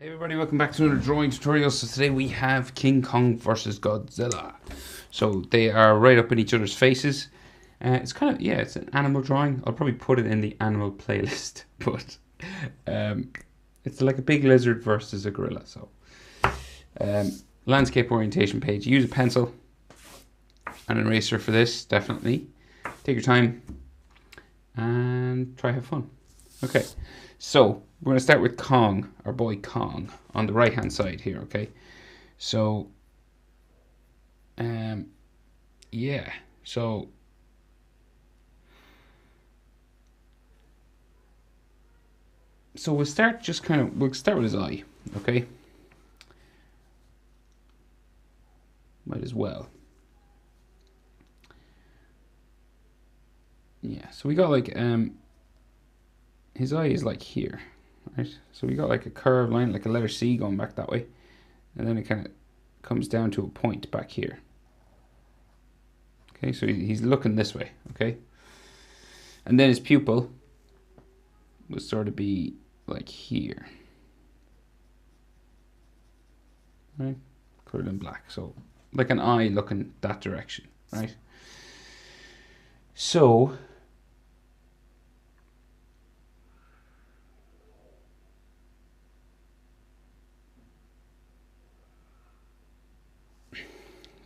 Hey everybody, welcome back to another drawing tutorial. So today we have King Kong versus Godzilla. So they are right up in each other's faces. It's kind of, yeah, it's an animal drawing. I'll probably put it in the animal playlist, but it's like a big lizard versus a gorilla. So landscape orientation page. Use a pencil and an eraser for this, definitely. Take your time and try have fun. Okay, so we're going to start with Kong, our boy Kong, on the right hand side here, okay? So, yeah, so we'll start just kind of, we'll start with his eye, okay? Might as well. Yeah, so we got like, his eye is like here, right? So we got like a curved line, like a letter C going back that way. And then it kind of comes down to a point back here. Okay, so he's looking this way, okay? And then his pupil will sort of be like here. Right? Put it in black. So like an eye looking that direction, right? So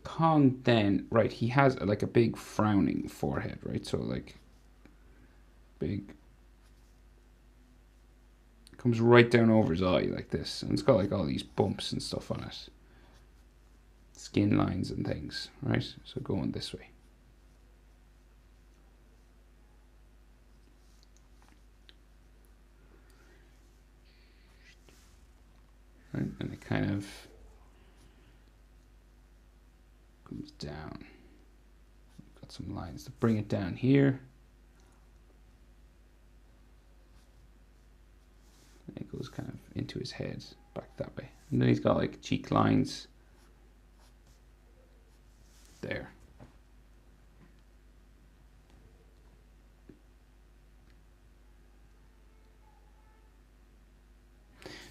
Kong then, right, he has like a big frowning forehead, right? So like big, comes right down over his eye like this, and it's got like all these bumps and stuff on it, skin lines and things, right? So going this way. Right, and it kind of comes down. Got some lines to bring it down here. And it goes kind of into his head, back that way. And then he's got like cheek lines there.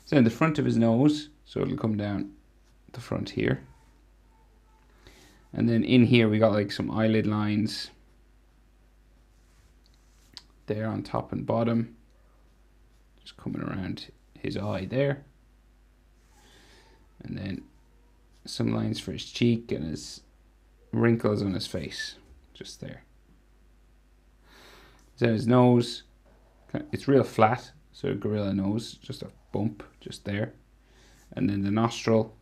So in the front of his nose, so it'll come down the front here. And then in here we got like some eyelid lines there on top and bottom, just coming around his eye there. And then some lines for his cheek and his wrinkles on his face, just there. Then his nose, it's real flat, so a gorilla nose, just a bump just there. And then the nostril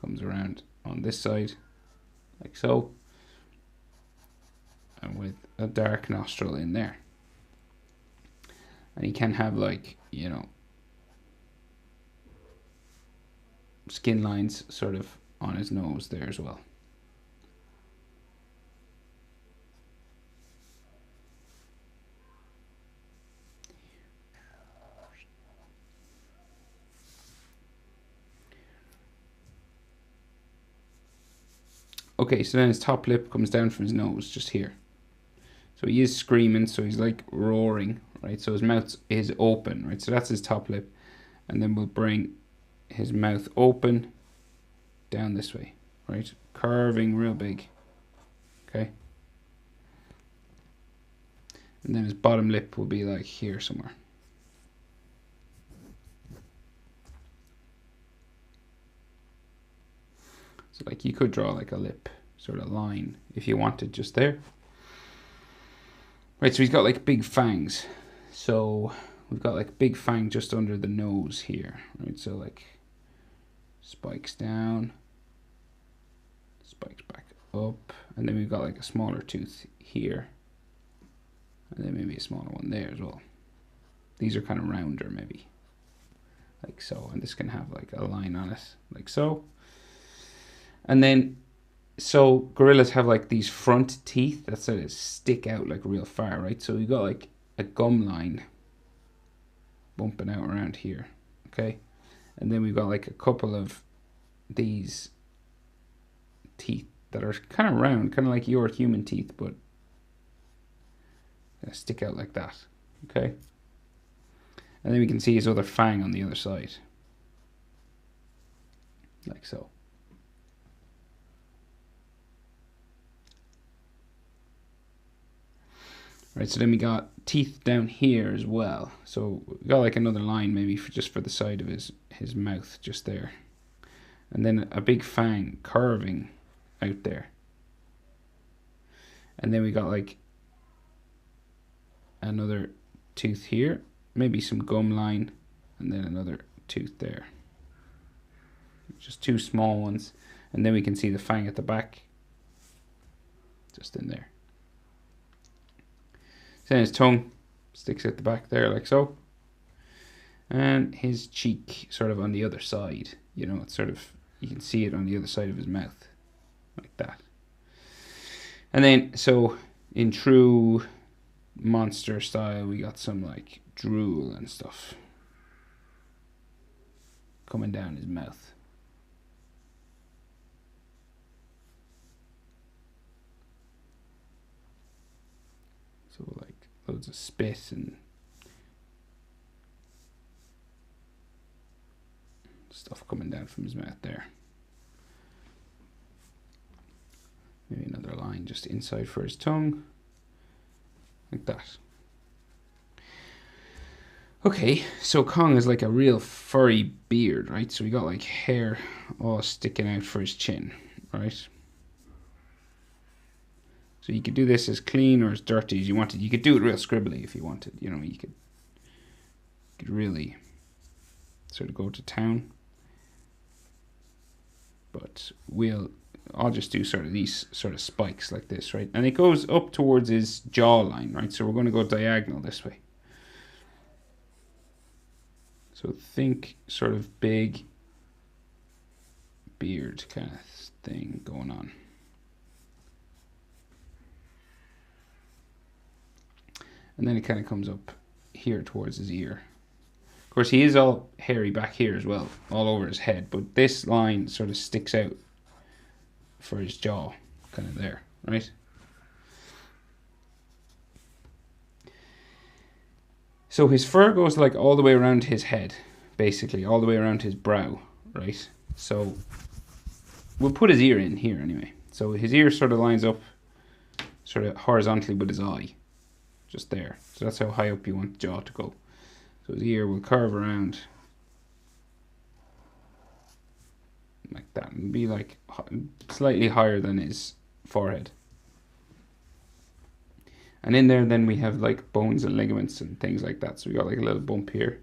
comes around on this side, like so, and with a dark nostril in there. And he can have like, you know, skin lines sort of on his nose there as well. Okay, so then his top lip comes down from his nose, just here. So he is screaming, so he's like roaring, right? So his mouth is open, right? So that's his top lip. And then we'll bring his mouth open down this way, right? Curving real big, okay? And then his bottom lip will be like here somewhere. So like you could draw like a lip sort of line if you wanted just there. Right, so he's got like big fangs. So we've got like big fang just under the nose here, right? So like spikes down, spikes back up, and then we've got like a smaller tooth here. And then maybe a smaller one there as well. These are kind of rounder maybe, like so. And this can have like a line on it, like so. And then, so gorillas have like these front teeth that sort of stick out like real far, right? So we got like a gum line bumping out around here, okay? And then we've got like a couple of these teeth that are kind of round, kind of like your human teeth, but stick out like that, okay? And then we can see his other fang on the other side. like so. Right, so then we got teeth down here as well. So we got like another line maybe for just for the side of his mouth, just there. And then a big fang curving out there. And then we got like another tooth here, maybe some gum line, and then another tooth there. Just two small ones. And then we can see the fang at the back, just in there. Then his tongue sticks out the back there like so. And his cheek sort of on the other side. You know, it's sort of, you can see it on the other side of his mouth. Like that. And then, so in true monster style, we got some like drool and stuff coming down his mouth. So like loads of spit and stuff coming down from his mouth there. Maybe another line just inside for his tongue. Like that. Okay, so Kong is like a real furry beard, right? So we got like hair all sticking out for his chin, right? So you could do this as clean or as dirty as you wanted. You could do it real scribbly if you wanted. You know, you could really sort of go to town. But I'll just do sort of these sort of spikes like this, right? And it goes up towards his jawline, right? So we're going to go diagonal this way. So think sort of big beard kind of thing going on. And then it kind of comes up here towards his ear. Of course, he is all hairy back here as well, all over his head. But this line sort of sticks out for his jaw, kind of there, right? So his fur goes like all the way around his head, basically, all the way around his brow, right? So we'll put his ear in here anyway. So his ear sort of lines up sort of horizontally with his eye. Just there. So that's how high up you want the jaw to go. So his ear will curve around like that and be like slightly higher than his forehead. And in there then we have like bones and ligaments and things like that. So we got like a little bump here.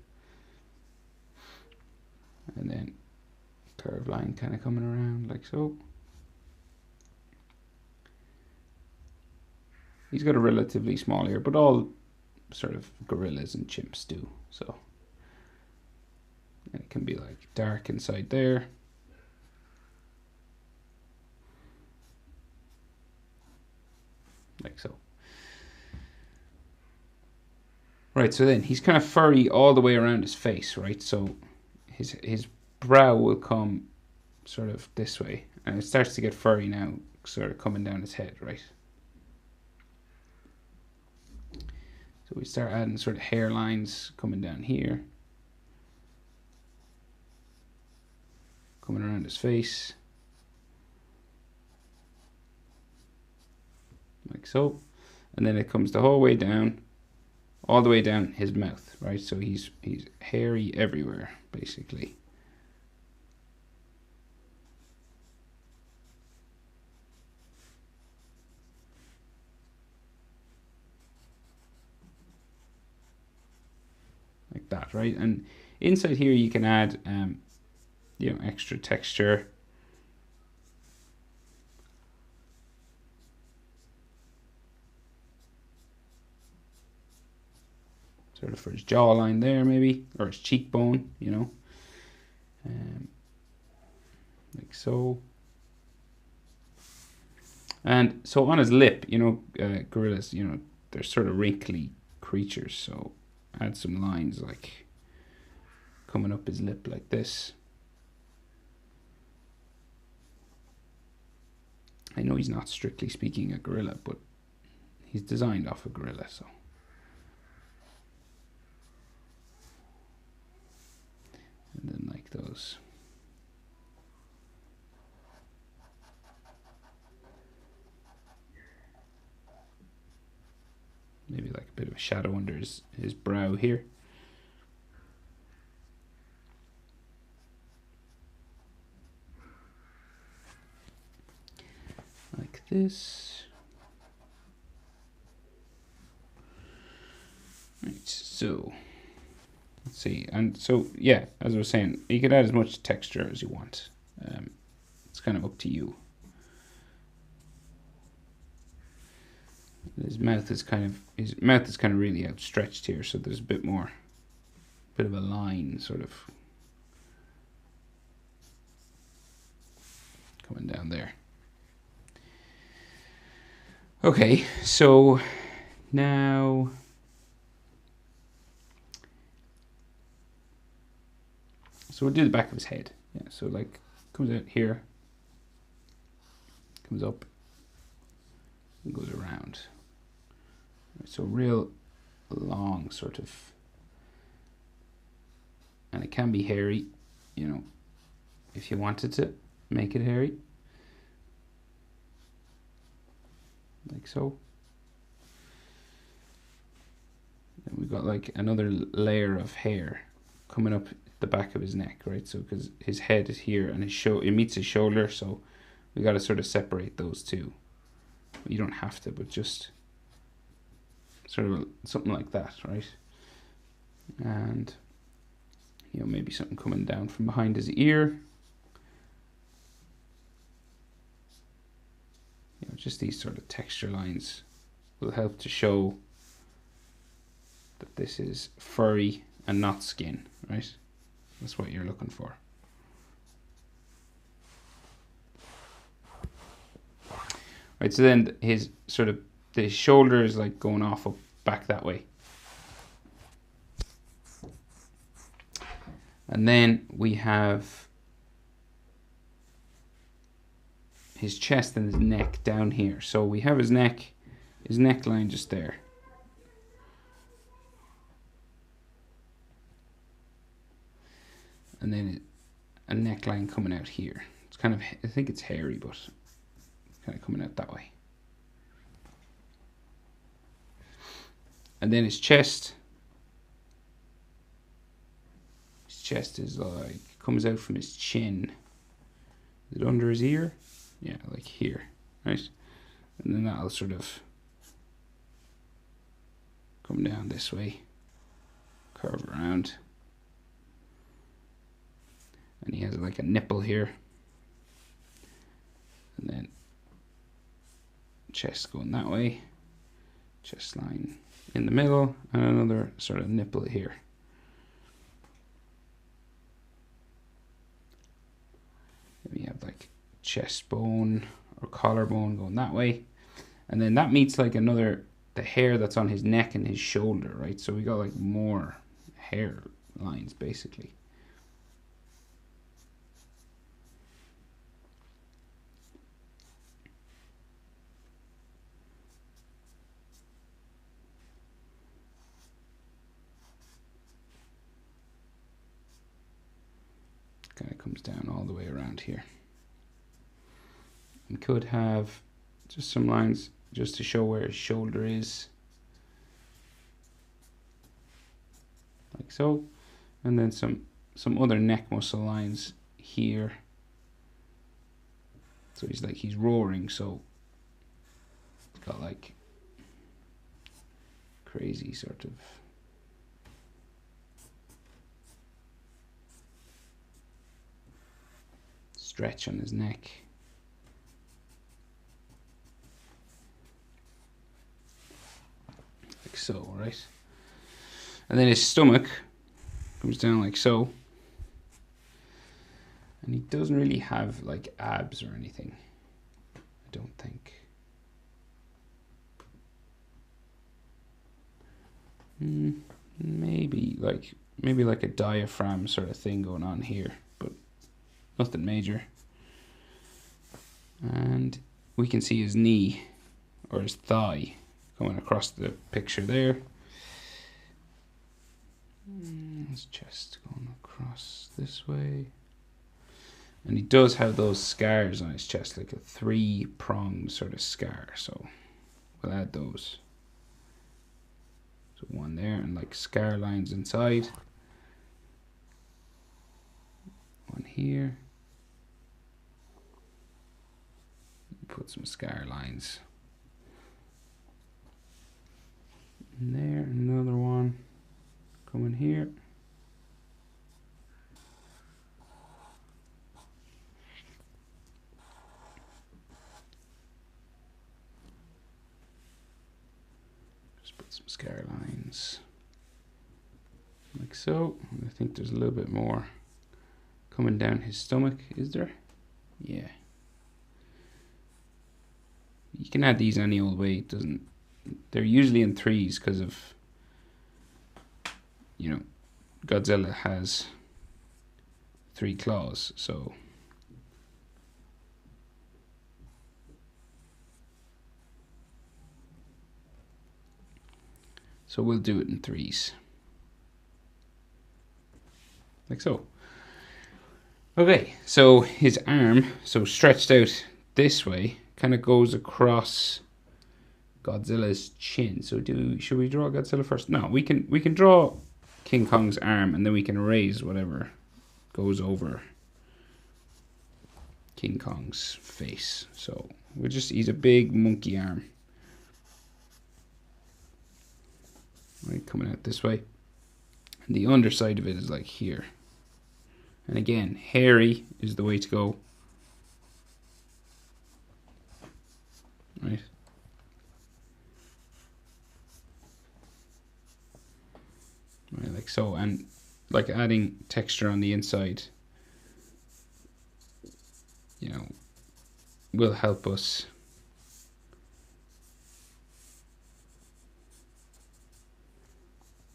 And then curved line kind of coming around like so. He's got a relatively small ear, but all sort of gorillas and chimps do. So, and it can be like dark inside there. Like so. Right, so then he's kind of furry all the way around his face, right? So his brow will come sort of this way. And it starts to get furry now, sort of coming down his head, right? So we start adding sort of hairlines coming down here. Coming around his face. Like so. And then it comes the whole way down. All the way down his mouth, right? So he's hairy everywhere, basically. Like that, right? And inside here you can add extra texture. Sort of for his jawline there, maybe, or his cheekbone, you know, like so. And so on his lip, gorillas, they're sort of wrinkly creatures, so add some lines like coming up his lip like this. I know he's not strictly speaking a gorilla, but he's designed off a gorilla, so. And then like those shadow under his brow here. Like this. Right, so let's see. And so yeah, as I was saying, you can add as much texture as you want. It's kind of up to you. His mouth is kind of really outstretched here, so there's a bit of a line sort of coming down there. Okay, so now we'll do the back of his head. Yeah, so like comes out here, comes up, and goes around. So real long sort of, and it can be hairy, you know, if you wanted to make it hairy, like so. Then we've got like another layer of hair coming up the back of his neck, right? So because his head is here and it meets his shoulder, so we got to sort of separate those two. You don't have to, but just sort of something like that, right? And you know, maybe something coming down from behind his ear. You know, just these sort of texture lines will help to show that this is furry and not skin, right? That's what you're looking for. Right, so then his shoulder is like going off up back that way. And then we have his chest and his neck down here. So we have his neckline just there. And then a neckline coming out here. It's kind of, I think it's hairy, but it's kind of coming out that way. And then his chest. His chest is like, comes out from his chin. Is it under his ear? Yeah, like here, right? And then that'll sort of come down this way, curve around. And he has like a nipple here. And then chest going that way. Chest line in the middle. And another sort of nipple here. Then we have like chest bone or collarbone going that way. And then that meets like the hair that's on his neck and his shoulder, right? So we got like more hair lines basically. Kind of comes down all the way around here. We could have just some lines just to show where his shoulder is, like so, and then some other neck muscle lines here. So he's roaring, so it's got like crazy sort of stretch on his neck. Like so, right? And then his stomach comes down like so. And he doesn't really have like abs or anything, I don't think. Maybe like a diaphragm sort of thing going on here, but nothing major. And we can see his knee or his thigh going across the picture there. His chest going across this way. And he does have those scars on his chest, like a 3-pronged sort of scar. So we'll add those So one there, and like scar lines inside. One here. Put some scar lines in there. Another one coming here. Just put some scar lines like so. And I think there's a little bit more coming down his stomach, is there? Yeah. You can add these any old way. It doesn't. They're usually in threes because of, you know, Godzilla has 3 claws, so we'll do it in threes, like so. Okay, so his arm, so stretched out this way, kind of goes across Godzilla's chin. So should we draw Godzilla first? No, we can draw King Kong's arm, and then we can erase whatever goes over King Kong's face. So he's a big monkey arm. Right, coming out this way. And the underside of it is like here. And again, hairy is the way to go. Right. Right, like so, and like adding texture on the inside, you know, will help us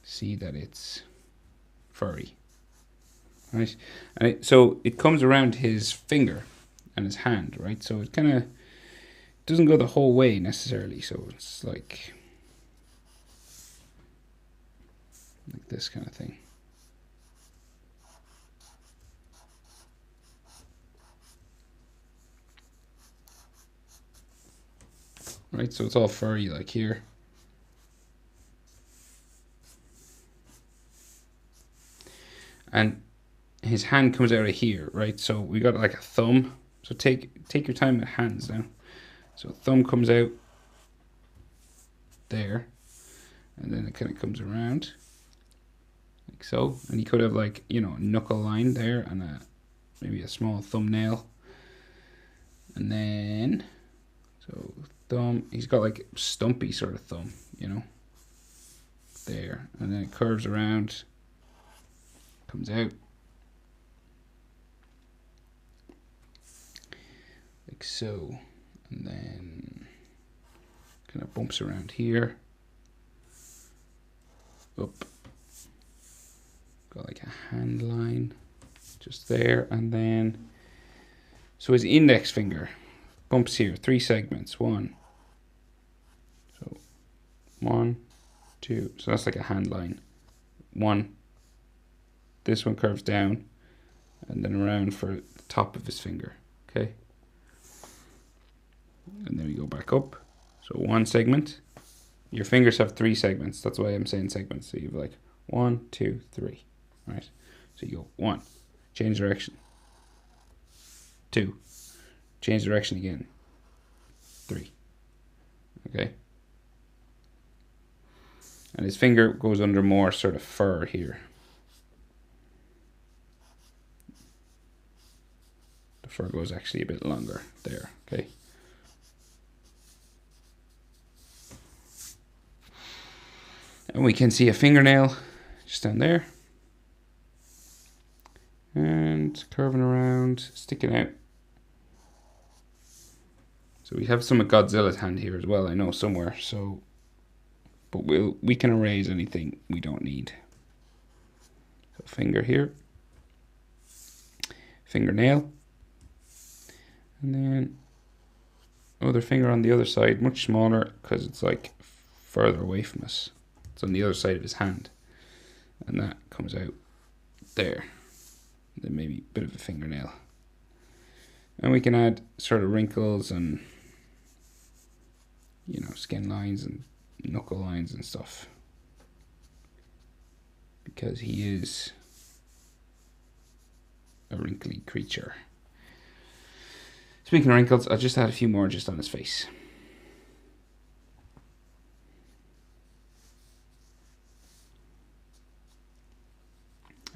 see that it's furry. Right, and so it comes around his finger and his hand, right? So it kind of doesn't go the whole way necessarily. So it's like this kind of thing. Right, so it's all furry like here. And his hand comes out of here, right? So we got like a thumb. So take your time with hands now. So thumb comes out there, and then it kind of comes around like so. And he could have like, you know, a knuckle line there and maybe a small thumbnail. And then so thumb, he's got like stumpy sort of thumb, you know, there, and then it curves around, comes out like so, and then kind of bumps around here, up, got like a hand line just there, and then so his index finger bumps here, 3 segments, 1, so 1, 2, so that's like a hand line, 1, this one curves down, and then around for the top of his finger, okay? And then we go back up, so 1 segment. Your fingers have 3 segments, that's why I'm saying segments. So you have like 1, 2, 3, right? So you go 1, change direction, 2, change direction again, 3, okay? And his finger goes under more sort of fur here. The fur goes actually a bit longer there, okay? And we can see a fingernail just down there. And curving around, sticking out. So we have some of Godzilla's hand here as well, I know, somewhere. So, but we can erase anything we don't need. So finger here. Fingernail. And then other finger on the other side, much smaller because it's like further away from us. It's on the other side of his hand. And that comes out there. And then maybe a bit of a fingernail. And we can add sort of wrinkles and, you know, skin lines and knuckle lines and stuff. because he is a wrinkly creature. Speaking of wrinkles, I'll just add a few more just on his face.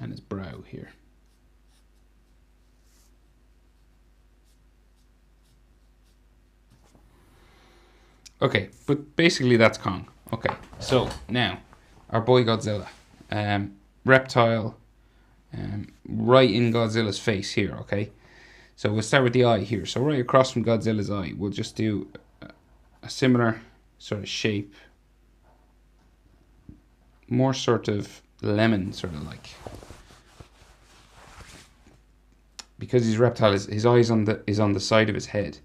And his brow here. Okay, but basically that's Kong. Okay, so now our boy Godzilla, reptile, right in Godzilla's face here. Okay, so we'll start with the eye here. So right across from Godzilla's eye, we'll just do a similar sort of shape, more sort of lemon, sort of like, because he's reptile. His eye is on the side of his head.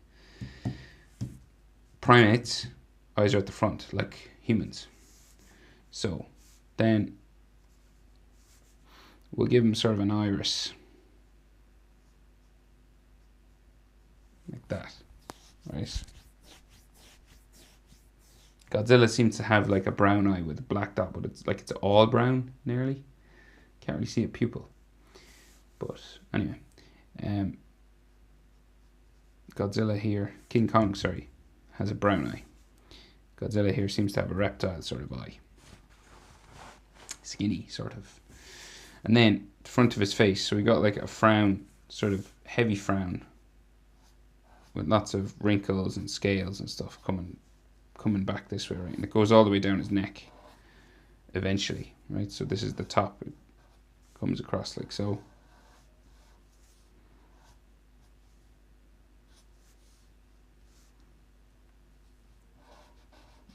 Primates, eyes are at the front, like humans. So then we'll give him sort of an iris, like that, right? Godzilla seems to have like a brown eye with a black dot, but it's all brown nearly. Can't really see a pupil. But anyway, Godzilla here, King Kong, sorry, has a brown eye. Godzilla here seems to have a reptile sort of eye. Skinny, sort of. And then the front of his face, so we got like a frown, sort of heavy frown, with lots of wrinkles and scales and stuff coming back this way, right? And it goes all the way down his neck eventually, right? So this is the top. It comes across like so.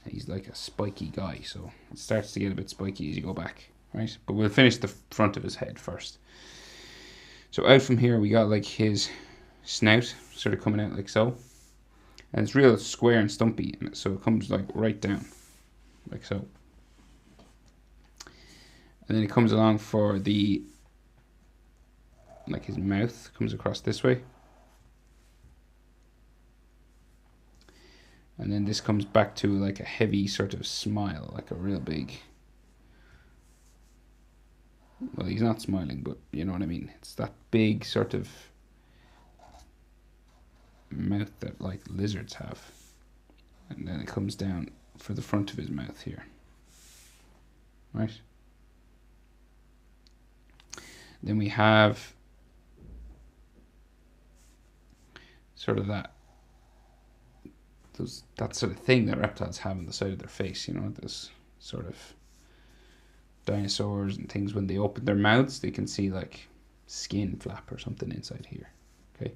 He's like a spiky guy, so it starts to get a bit spiky as you go back, right? But we'll finish the front of his head first. So out from here, we got like his snout sort of coming out like so. And it's real square and stumpy, so it comes like right down, like so. And then it comes along for the, like his mouth comes across this way. And then this comes back to like a heavy sort of smile, like a real big, well, he's not smiling, but you know what I mean. It's that big sort of mouth that like lizards have. And then it comes down for the front of his mouth here. Right? Then we have sort of that sort of thing that reptiles have on the side of their face, you know, this sort of dinosaurs and things, when they open their mouths, they can see like skin flap or something inside here. Okay.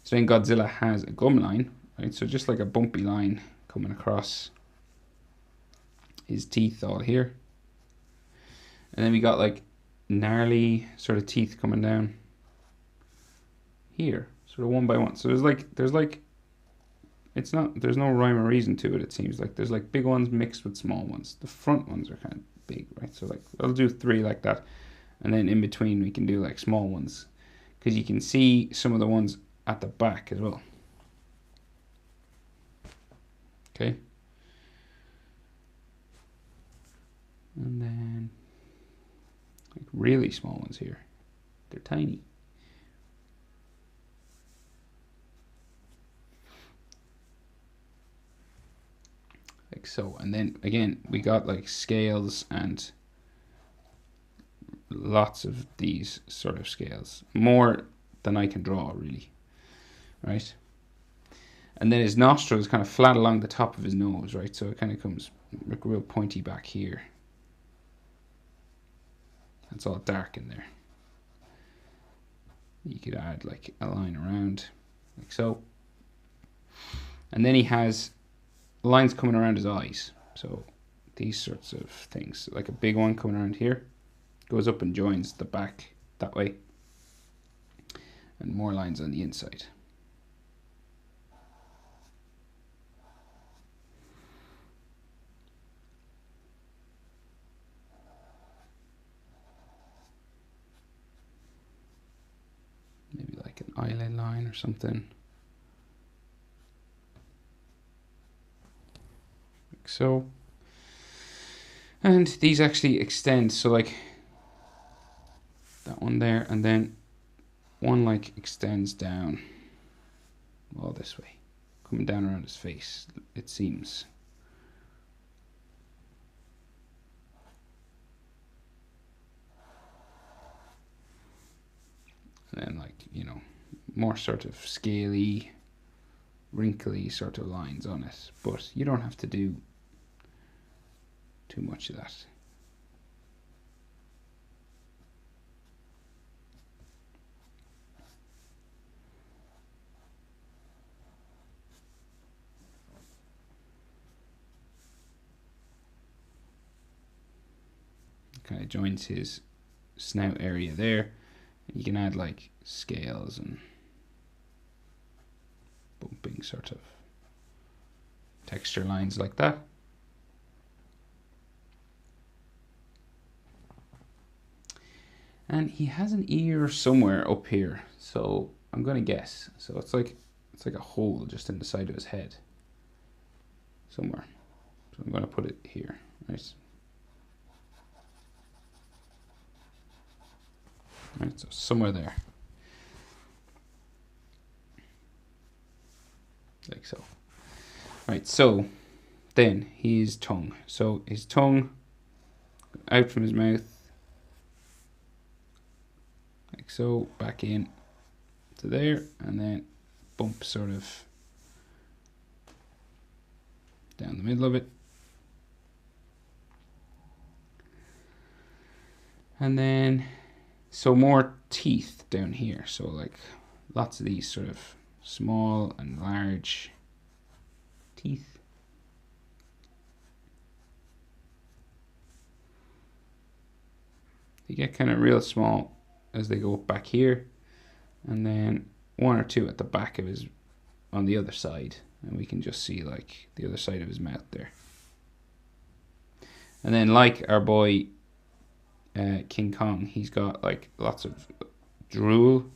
So then Godzilla has a gum line, right? So just like a bumpy line coming across his teeth all here. And then we got like gnarly sort of teeth coming down here, sort of one by one. So there's like there's no rhyme or reason to it. It seems like there's like big ones mixed with small ones. The front ones are kind of big, right? So like I'll do 3 like that, and then in between we can do like small ones, because you can see some of the ones at the back as well. Okay. And then like really small ones here. They're tiny. Like so. And then again, we got like scales and lots of these sort of scales. More than I can draw, really. Right? And then his nostril is kind of flat along the top of his nose, right? So it kind of comes like real pointy back here. It's all dark in there. You could add like a line around, like so. And then he has lines coming around his eyes. So these sorts of things, like a big one coming around here, goes up and joins the back that way. And more lines on the inside. Maybe like an eyelid line or something. Like so. And these actually extend, so like that one there, and then one like extends down all this way, coming down around his face, it seems. And then like, you know, more sort of scaly, wrinkly sort of lines on it, but you don't have to do too much of that. Kind of joins his snout area there. You can add like scales and bumping sort of texture lines like that. And he has an ear somewhere up here, so I'm gonna guess. So it's like a hole just in the side of his head somewhere. So I'm gonna put it here. Right. Right, so somewhere there. Like so. Right, so then his tongue. So his tongue out from his mouth, like so, back in to there, and then bump sort of down the middle of it. And then, so more teeth down here. So like lots of these sort of small and large teeth. They get kind of real small as they go up back here, and then one or two at the back of his, on the other side, and we can just see like the other side of his mouth there. And then like our boy King Kong, he's got like lots of drool.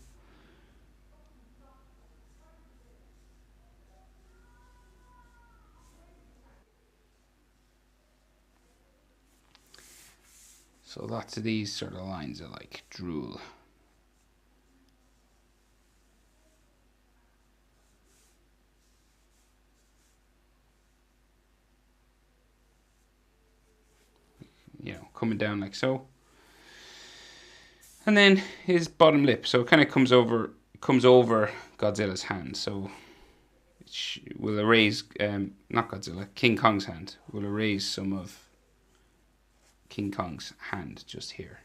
So lots of these sort of lines are like drool. You know, coming down like so. And then his bottom lip, so it kind of comes over Godzilla's hand. So we'll erase, not Godzilla, King Kong's hand. We'll erase some of King Kong's hand just here.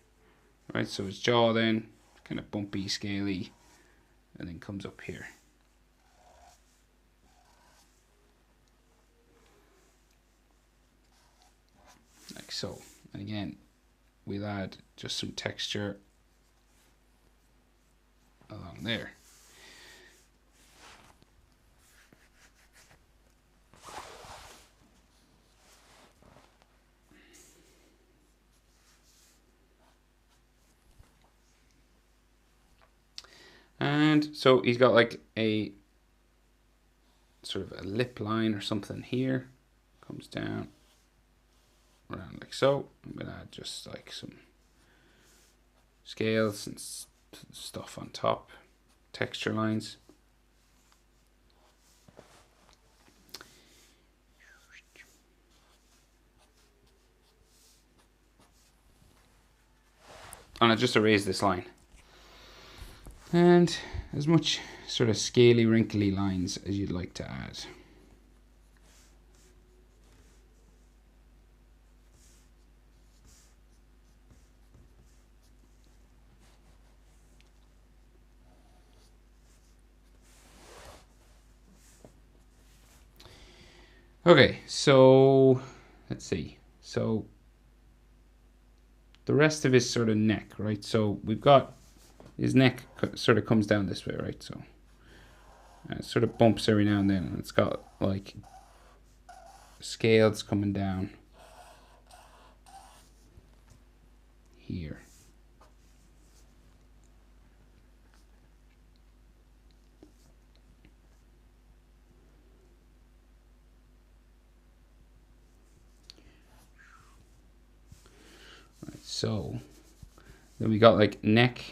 Right, so his jaw then, kind of bumpy, scaly, and then comes up here. Like so. And again, we'll add just some texture along there. And so he's got like a sort of a lip line or something here, comes down around like so. I'm gonna add just like some scales and stuff on top, texture lines. And I just erase this line. And as much sort of scaly, wrinkly lines as you'd like to add. Okay, so let's see. So the rest of his sort of neck, right? So we've got his neck sort of comes down this way, right? So it sort of bumps every now and then, and it's got like scales coming down here. so. Then we got like neck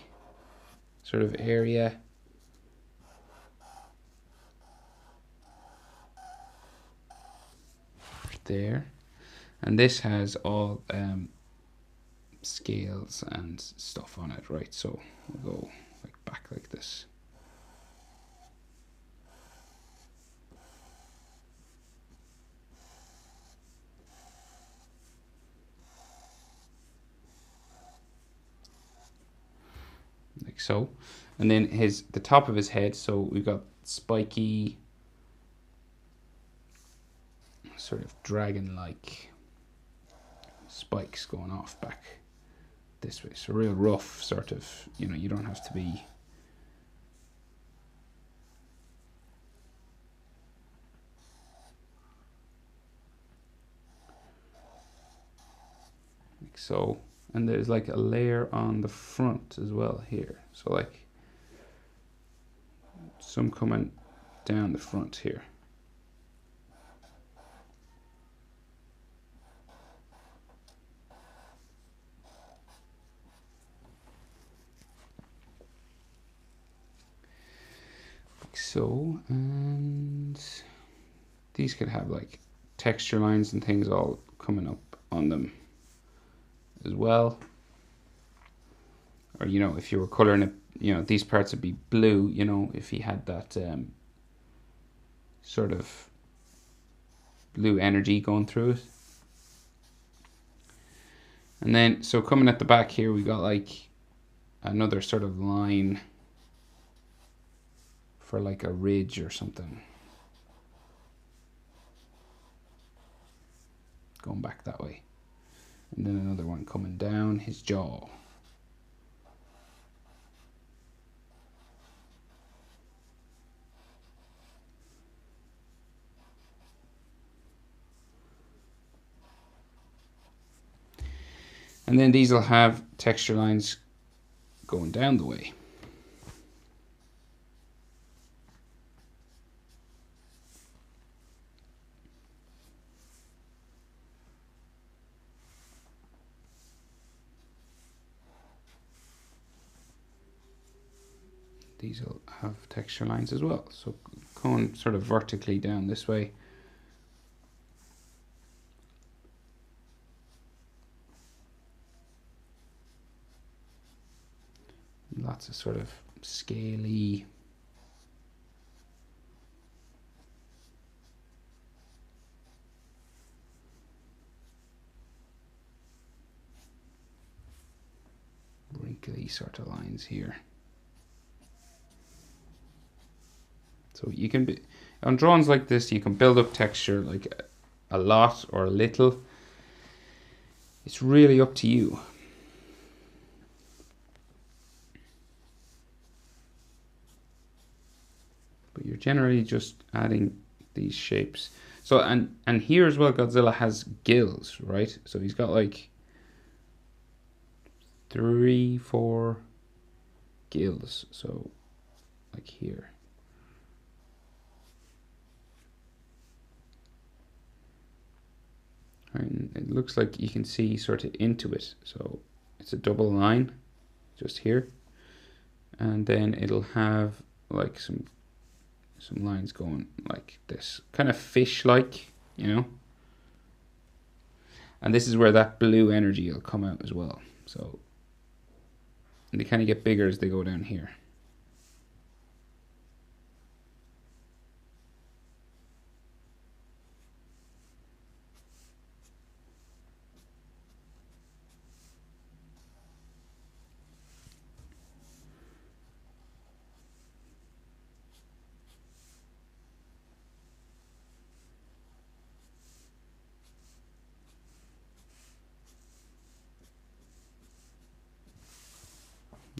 sort of area. There. And this has all scales and stuff on it, right? So we'll go like back like this. Like so. And then the top of his head, so we've got spiky, sort of dragon-like spikes going off back this way. So real rough, sort of, you know, you don't have to be like so. And there's like a layer on the front as well here. So like some coming down the front here. Like so, and these could have like texture lines and things all coming up on them as well. Or, you know, if you were coloring it, you know, these parts would be blue, you know, if he had that sort of blue energy going through it. And then, so coming at the back here, we got like another sort of line for like a ridge or something. Going back that way. And then another one coming down his jaw. And then these will have texture lines going down the way. These will have texture lines as well. So going sort of vertically down this way. Lots of sort of scaly wrinkly sort of lines here. So you can be on drawings like this, you can build up texture like a lot or a little. It's really up to you. But you're generally just adding these shapes. So and here as well, Godzilla has gills, right? So he's got like 3, 4 gills. So like here. And it looks like you can see sort of into it. So it's a double line just here. And then it'll have like some lines going like this. Kind of fish-like, you know. And this is where that blue energy will come out as well. So and they kind of get bigger as they go down here.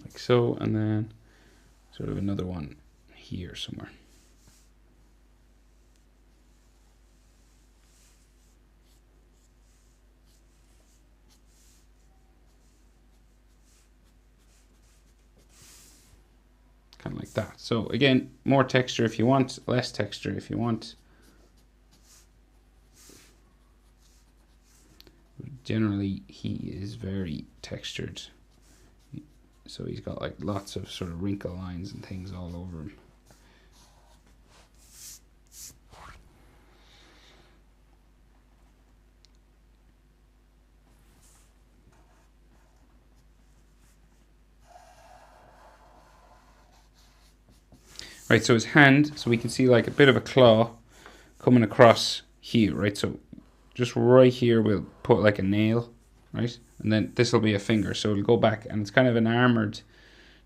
Like so, and then sort of another one here somewhere. Kind of like that. So again, more texture if you want, less texture if you want. generally he is very textured. So he's got like lots of sort of wrinkle lines and things all over him. Right, so his hand, so we can see like a bit of a claw coming across here, right? So just right here we'll put like a nail, right? And then this will be a finger, so it'll go back, and it's kind of an armored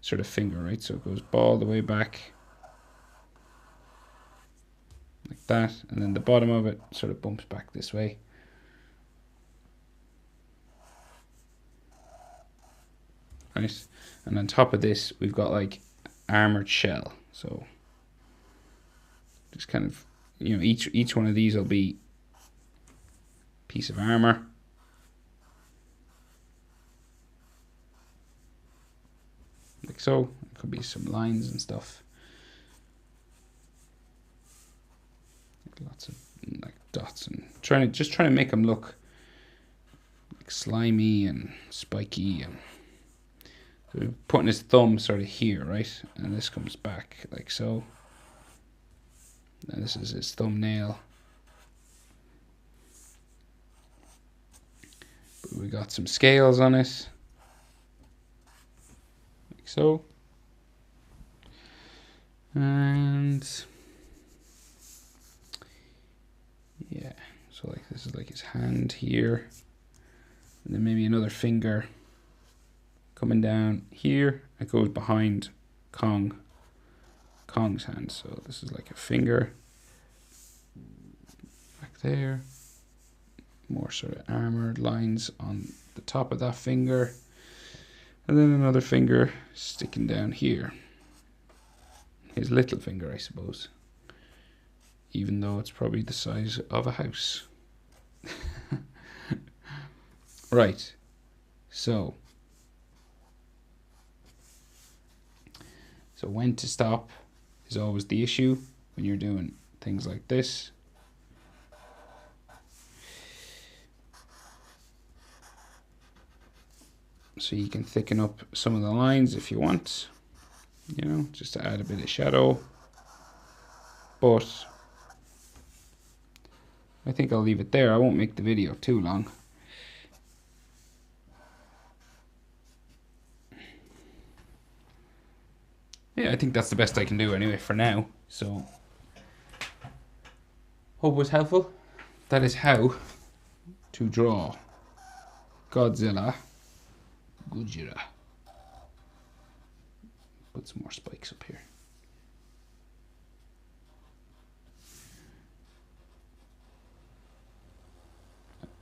sort of finger, right? So it goes all the way back like that, and then the bottom of it sort of bumps back this way. Right? And on top of this we've got like armored shell. So just kind of, you know, each one of these will be a piece of armor. Like so. It could be some lines and stuff. Like lots of like dots, and trying to make them look like slimy and spiky. And so we're putting his thumb sort of here, right? And this comes back like so. And this is his thumbnail. But we got some scales on it. Like so. And yeah, so like this is like his hand here. And then maybe another finger coming down here. It goes behind Kong's hand. So this is like a finger back there. More sort of armored lines on the top of that finger. And then another finger sticking down here. His little finger, I suppose. Even though it's probably the size of a house. Right. So when to stop is always the issue when you're doing things like this. So you can thicken up some of the lines if you want, you know, just to add a bit of shadow. But I think I'll leave it there. I won't make the video too long. Yeah, I think that's the best I can do anyway for now. So hope it was helpful. That is how to draw Godzilla. Put some more spikes up here.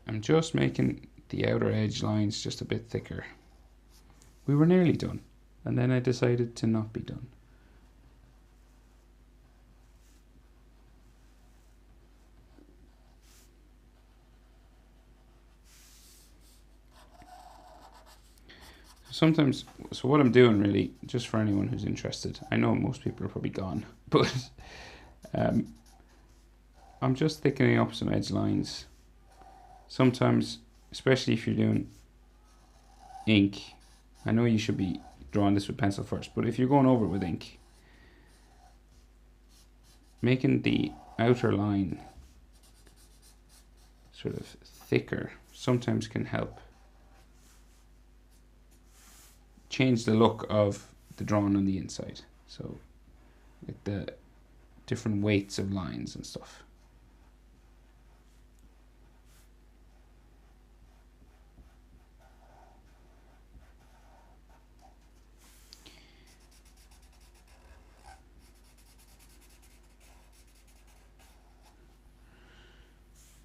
I'm just making the outer edge lines just a bit thicker. We were nearly done, and then I decided to not be done. Sometimes, so what I'm doing really, just for anyone who's interested, I know most people are probably gone, but I'm just thickening up some edge lines. Sometimes, especially if you're doing ink, I know you should be drawing this with pencil first, but if you're going over it with ink, making the outer line sort of thicker sometimes can help change the look of the drawing on the inside. So like the different weights of lines and stuff.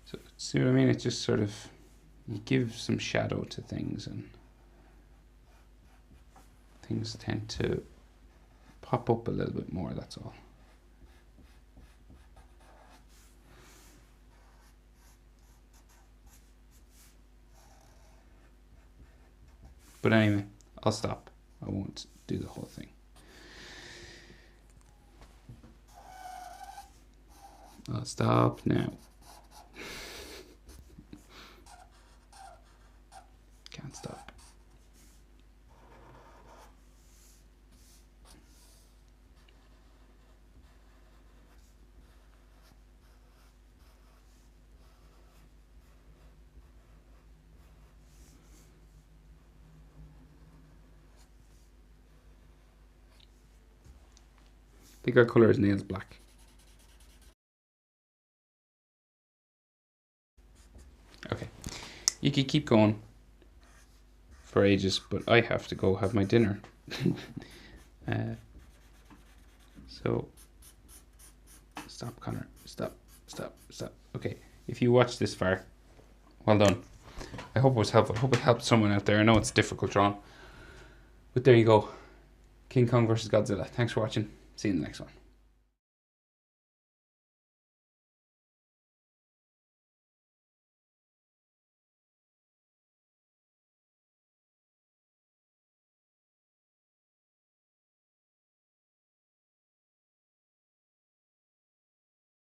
So see what I mean? It just sort of, you give some shadow to things, and things tend to pop up a little bit more, that's all. But anyway, I'll stop. I won't do the whole thing. I'll stop now. think I'll colour his nails black. Okay. You could keep going for ages, but I have to go have my dinner. So, stop, Connor. Stop. Okay, if you watched this far, well done. I hope it was helpful. I hope it helped someone out there. I know it's difficult drawing, but there you go. King Kong vs Godzilla. Thanks for watching. See you in the next one.